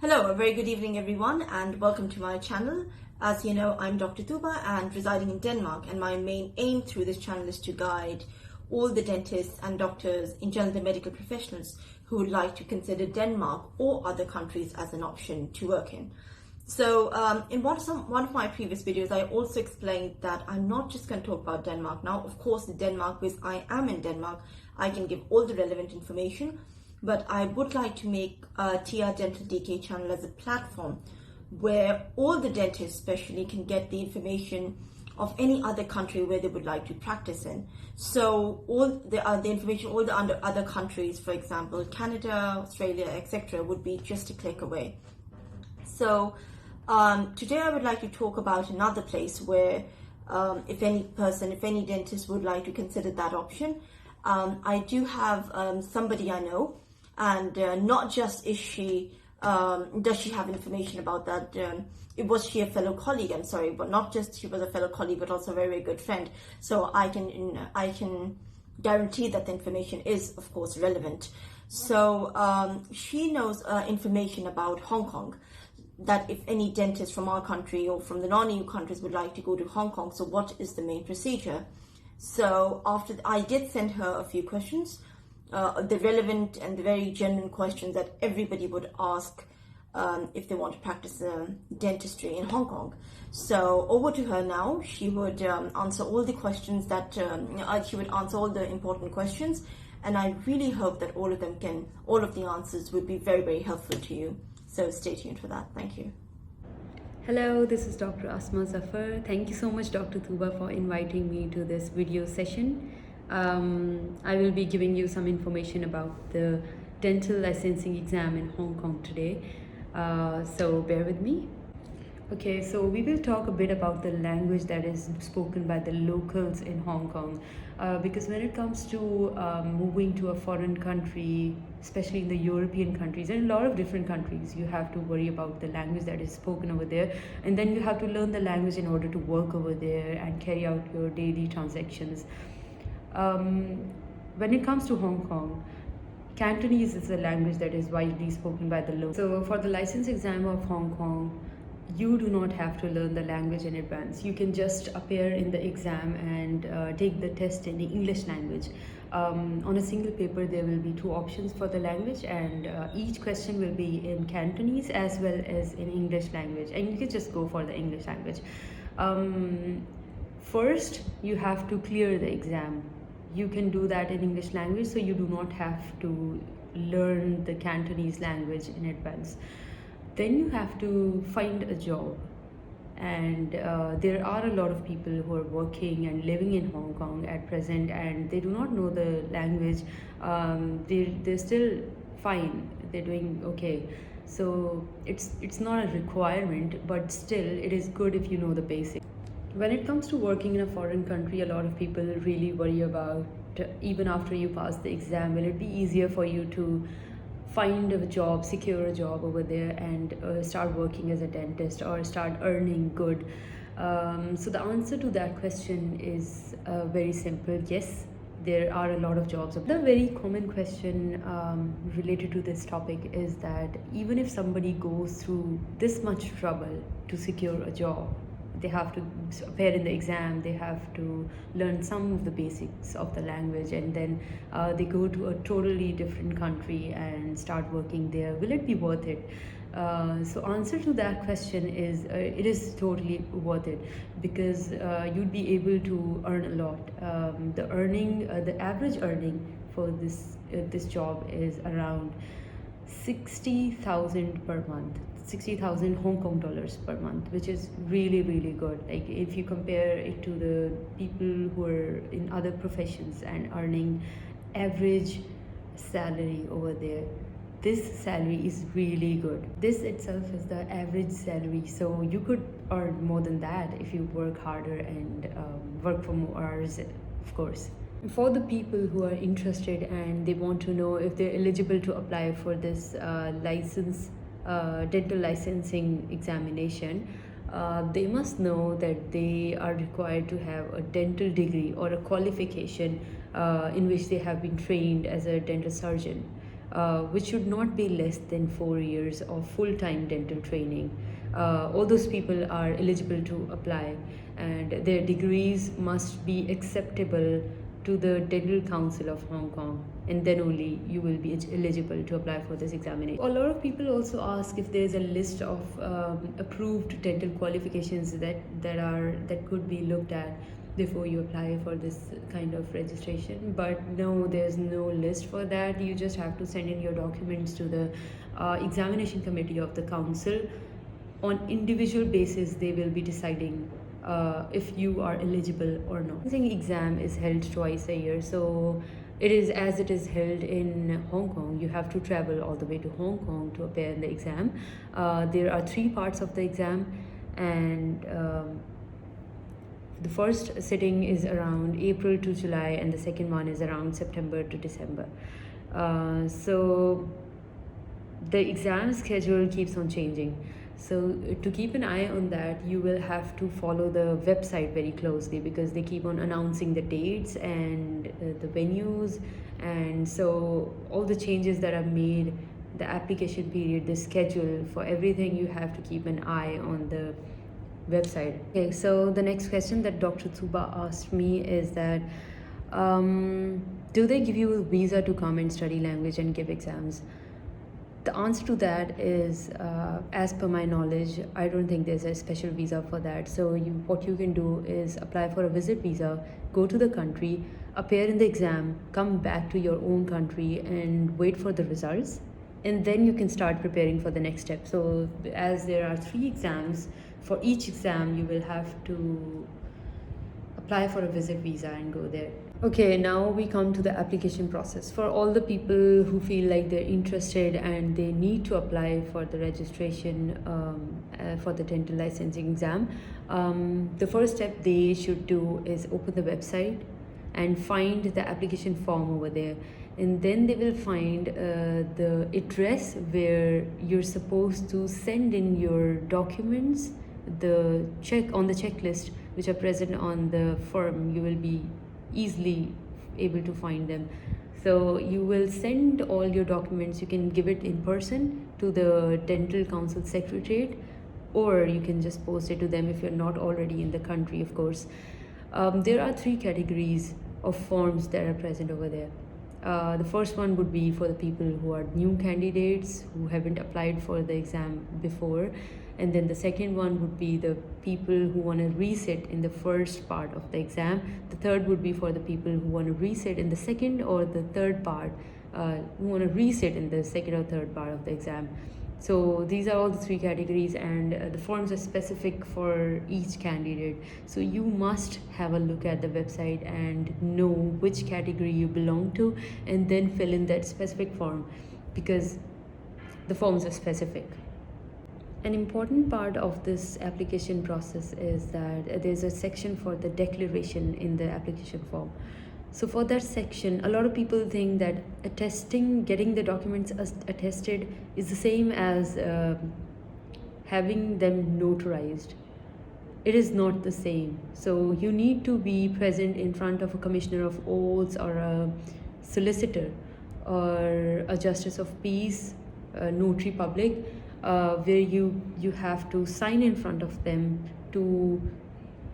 Hello, a very good evening everyone and welcome to my channel. As you know, I'm Dr. Tuba and residing in Denmark, and my main aim through this channel is to guide all the dentists and doctors, in general the medical professionals, who would like to consider Denmark or other countries as an option to work in. So in one of my previous videos, I also explained that I'm not just going to talk about Denmark now. Of course, Denmark, because I am in Denmark, I can give all the relevant information. But I would like to make Trdentaldk channel as a platform where all the dentists especially can get the information of any other country where they would like to practice in. So all the information, all the other countries, for example, Canada, Australia, etc., would be just a click away. So today I would like to talk about another place where if any dentist would like to consider that option. I do have somebody I know, and not just does she have information about that, was she a fellow colleague, I'm sorry, but not just she was a fellow colleague, but also a very, very good friend. So I can guarantee that the information is, of course, relevant. So she knows information about Hong Kong, that if any dentist from our country or from the non-EU countries would like to go to Hong Kong, so what is the main procedure? So I did send her a few questions, the relevant and the very genuine questions that everybody would ask if they want to practice dentistry in Hong Kong. So over to her now. She would answer all the questions that she would answer all the important questions, and I really hope that all of the answers would be very, very helpful to you. So stay tuned for that. Thank you. Hello, this is Dr. Asma. Thank you so much, Dr. Tuba, for inviting me to this video session. I will be giving you some information about the dental licensing exam in Hong Kong today. So bear with me. Okay, so we will talk a bit about the language that is spoken by the locals in Hong Kong, because when it comes to moving to a foreign country, especially in the European countries and a lot of different countries, you have to worry about the language that is spoken over there, and then you have to learn the language in order to work over there and carry out your daily transactions. When it comes to Hong Kong, Cantonese is a language that is widely spoken by the locals. So for the license exam of Hong Kong, you do not have to learn the language in advance. You can just appear in the exam and take the test in the English language. On a single paper, there will be two options for the language, and each question will be in Cantonese as well as in English language, and you can just go for the English language. First, you have to clear the exam. You can do that in English language, so you do not have to learn the Cantonese language in advance. Then you have to find a job, and there are a lot of people who are working and living in Hong Kong at present, and they do not know the language. They're still fine, they're doing okay. So it's not a requirement, but still it is good if you know the basics. When it comes to working in a foreign country, a lot of people really worry about, even after you pass the exam, will it be easier for you to find a job, secure a job over there, and start working as a dentist or start earning good? So the answer to that question is very simple. Yes, there are a lot of jobs. The very common question related to this topic is that even if somebody goes through this much trouble to secure a job, they have to appear in the exam, they have to learn some of the basics of the language, and then they go to a totally different country and start working there. Will it be worth it? So answer to that question is it is totally worth it, because you'd be able to earn a lot. The average earning for this job is around 60,000 per month. 60,000 Hong Kong dollars per month, which is really, really good. Like if you compare it to the people who are in other professions and earning average salary over there, this salary is really good. This itself is the average salary, so you could earn more than that if you work harder and work for more hours, of course. For the people who are interested and they want to know if they're eligible to apply for this dental licensing examination, they must know that they are required to have a dental degree or a qualification in which they have been trained as a dental surgeon. which should not be less than 4 years of full-time dental training. All those people are eligible to apply, and their degrees must be acceptable to the Dental Council of Hong Kong, and then only you will be eligible to apply for this examination. A lot of people also ask if there is a list of approved dental qualifications that could be looked at before you apply for this kind of registration, but no, there's no list for that. You just have to send in your documents to the examination committee of the council. On individual basis, they will be deciding if you are eligible or not. The exam is held twice a year, so it is as it is held in Hong Kong. You have to travel all the way to Hong Kong to appear in the exam. There are 3 parts of the exam, and the first sitting is around April to July, and the second one is around September to December. So the exam schedule keeps on changing. So to keep an eye on that, you will have to follow the website very closely, because they keep on announcing the dates and the venues, and so all the changes that are made, the application period, the schedule, for everything you have to keep an eye on the website. Okay, so the next question that Dr. Tsuba asked me is that do they give you a visa to come and study language and give exams? The answer to that is, as per my knowledge, I don't think there's a special visa for that. So what you can do is apply for a visit visa, go to the country, appear in the exam, come back to your own country and wait for the results, and then you can start preparing for the next step. So as there are 3 exams, for each exam you will have to apply for a visit visa and go there. Okay, now we come to the application process. For all the people who feel like they're interested and they need to apply for the registration for the dental licensing exam, the first step they should do is open the website and find the application form over there, and then they will find the address where you're supposed to send in your documents, the checklist which are present on the form. You will be easily able to find them. So you will send all your documents. You can give it in person to the Dental Council Secretariat, or you can just post it to them if you're not already in the country, of course. There are 3 categories of forms that are present over there. The first one would be for the people who are new candidates who haven't applied for the exam before, and then the second one would be the people who want to resit in the first part of the exam. The third would be for the people who want to resit in the second or the third part, who want to resit in the second or third part of the exam. So these are all the 3 categories, and the forms are specific for each candidate. So you must have a look at the website and know which category you belong to, and then fill in that specific form, because the forms are specific. An important part of this application process is that there's a section for the declaration in the application form. So for that section, a lot of people think that getting the documents attested is the same as having them notarized. It is not the same. So you need to be present in front of a commissioner of oaths or a solicitor or a justice of peace, a notary public, where you have to sign in front of them to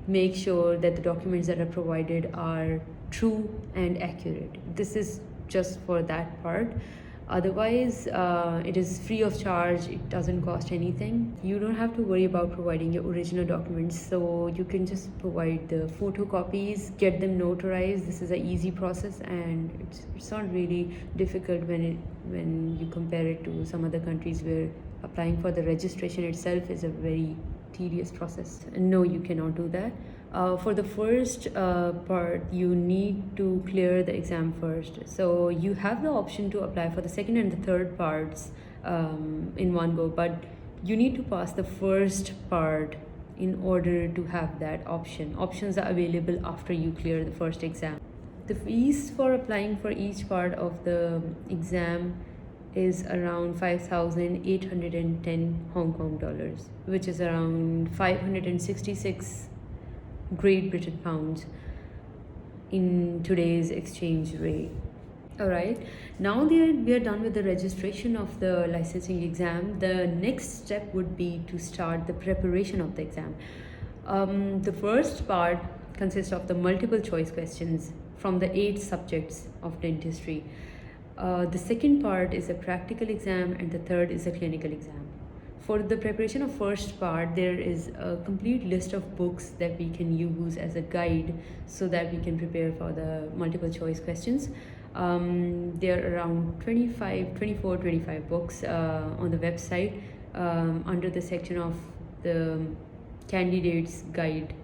make sure that the documents that are provided are true and accurate. This is just for that part. Otherwise, it is free of charge. It doesn't cost anything. You don't have to worry about providing your original documents, so you can just provide the photocopies, get them notarized. This is an easy process, and it's not really difficult when you compare it to some other countries where applying for the registration itself is a very tedious process. No, you cannot do that. For the first part, you need to clear the exam first. So you have the option to apply for the second and the third parts in one go, but you need to pass the first part in order to have that option. Options are available after you clear the first exam. The fees for applying for each part of the exam is around 5,810 Hong Kong dollars, which is around 566 Great Britain pounds in today's exchange rate. All right. Now we are done with the registration of the licensing exam. The next step would be to start the preparation of the exam. The first part consists of the multiple choice questions from the 8 subjects of dentistry. The second part is a practical exam, and the third is a clinical exam. For the preparation of first part, there is a complete list of books that we can use as a guide so that we can prepare for the multiple choice questions. There are around 25 books on the website under the section of the candidate's guide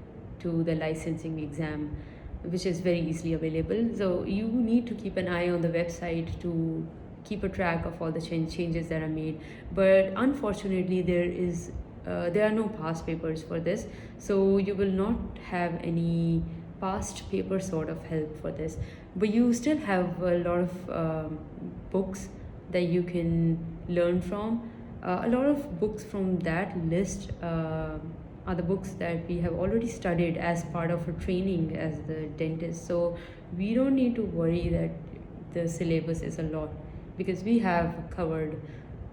to the licensing exam, which is very easily available. So you need to keep an eye on the website to keep a track of all the changes that are made. But unfortunately, there are no past papers for this, so you will not have any past paper sort of help for this. But you still have a lot of books that you can learn from. A lot of books from that list are the books that we have already studied as part of our training as the dentist. So we don't need to worry that the syllabus is a lot, because we have covered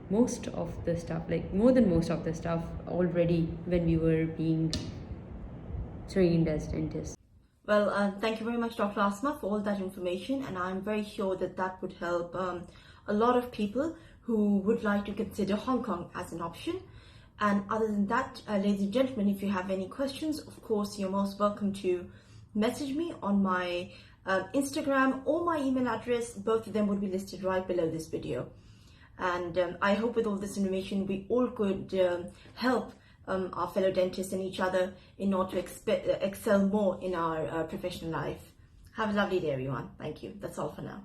most of the stuff, like more than most of the stuff already when we were being trained as dentists. Well, thank you very much, Dr. Asma, for all that information, and I'm very sure that that would help a lot of people who would like to consider Hong Kong as an option. And other than that, ladies and gentlemen, if you have any questions, of course, you're most welcome to message me on my Instagram or my email address. Both of them would be listed right below this video. And I hope with all this information, we all could help our fellow dentists and each other in order to excel more in our professional life. Have a lovely day, everyone. Thank you. That's all for now.